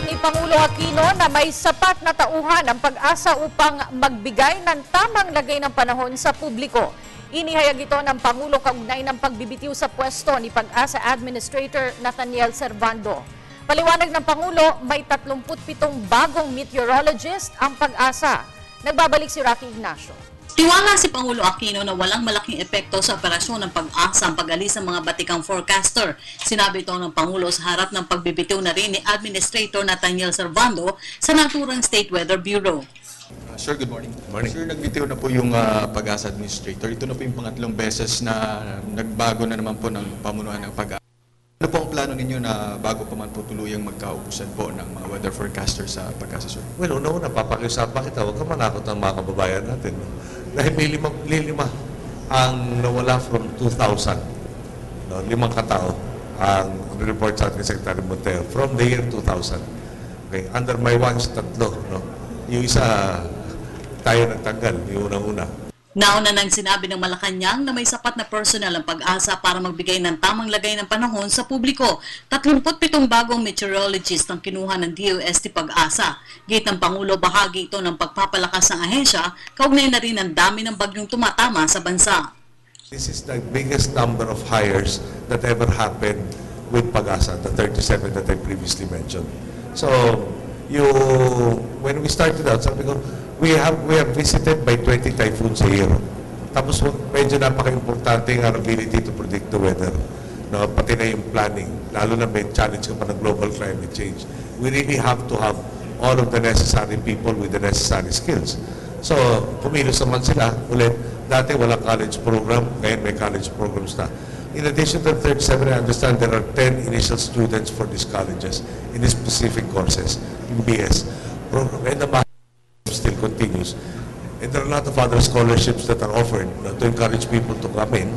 ni Pangulo Aquino na may sapat na tauhan ang pag-asa upang magbigay ng tamang lagay ng panahon sa publiko. Inihayag ito ng Pangulo kaugnay ng pagbibitiw sa pwesto ni Pag-asa Administrator Nathaniel Servando. Paliwanag ng Pangulo, may 37 bagong meteorologist ang Pag-asa. Nagbabalik si Rocky Ignacio. Tiwala si Pangulo Aquino na walang malaking epekto sa operasyon ng Pag-asa ang pag-alis ng mga batikang forecaster. Sinabi ito ng Pangulo sa harap ng pagbibitiw na rin ni Administrator Nathaniel Servando sa naturang State Weather Bureau. Sir, good morning. Morning. Sir, nagbitiw na po yung Pag-asa Administrator. Ito na po yung pangatlong beses na nagbago na naman po ng pamunuan ng Pag-asa. Ano po ang plano ninyo na bago pa man po tuluyang magkaubusan po ng mga weather forecaster sa Pag-asa, sir? Well, una-una, papakiusapan kita, huwag ka manakot ng mga kababayan natin. No? Dahil may lima ang nawala from 2000. No? 5 katao ang report sa ating Secretary Montero from the year 2000. Okay? Under my watch, 3. No? Yung isa, tayo nagtanggal, yung unang-una. Nauna nang sinabi ng Malacanang na may sapat na personal ang Pag-asa para magbigay ng tamang lagay ng panahon sa publiko. 37 bagong meteorologist ang kinuha ng DOST Pag-asa. Gate ng Pangulo, bahagi ito ng pagpapalakas ng ahensya, kaugnay na rin ang dami ng bagyong tumatama sa bansa. This is the biggest number of hires that ever happened with Pag-asa, the 37 that I previously mentioned. So, when we started out, sabi ko, we are visited by 20 typhoons a year. Tapos medyo napaka-importante ang ability to predict the weather. No, pati na yung planning, lalo na may challenge ka pa ng global climate change. We really have to have all of the necessary people with the necessary skills. So, kumilos naman sila ulit. Dati walang college program, ngayon may college programs na. In addition to the 37, I understand there are 10 initial students for these colleges in these specific courses, in BS program. And the still continues. And there are a lot of other scholarships that are offered to encourage people to come in,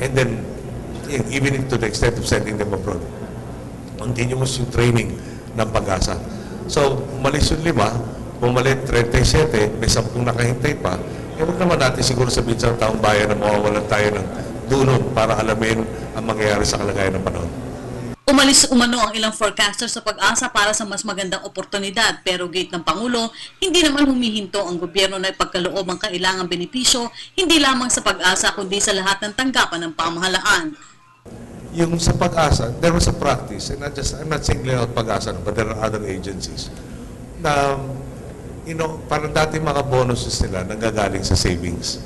and then even to the extent of sending them abroad. Continuous yung training ng Pag-asa. So, umalis yung 5, bumalit 37, may 10 nakahintay pa, huwag naman natin siguro sabihin sa taong bayan na mawawalan tayo ng dunod para alamin ang mangyayari sa kalagayan ng panahon. Umalis umano ang ilang forecaster sa Pag-asa para sa mas magandang oportunidad, pero gate ng Pangulo, hindi naman humihinto ang gobyerno na ipagkaloob ang kailangang benepisyo, hindi lamang sa Pag-asa kundi sa lahat ng tanggapan ng pamahalaan. Yung sa Pag-asa, there was a practice, and I'm not singling out Pag-asa, but there are other agencies, na, parang dati mga bonuses nila nanggagaling sa savings.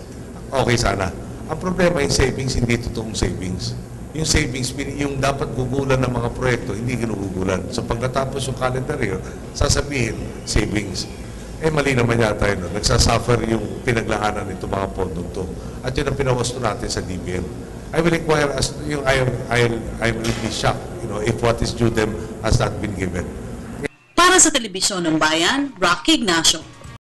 Okay sana. Ang problema yung savings, hindi totoong savings. Yung savings, yung dapat gugulan ng mga proyekto, hindi ginugugulan. So pag natapos yung calendar year, sasabihin, savings. Mali naman yata yun. Nagsasuffer yung pinaglaanan nito mga pondong to. At yun ang pinawasto natin sa DBM. I will inquire, I will be shocked, if what is due them has not been given. Para sa Telebisyon ng Bayan, Rocky Ignacio.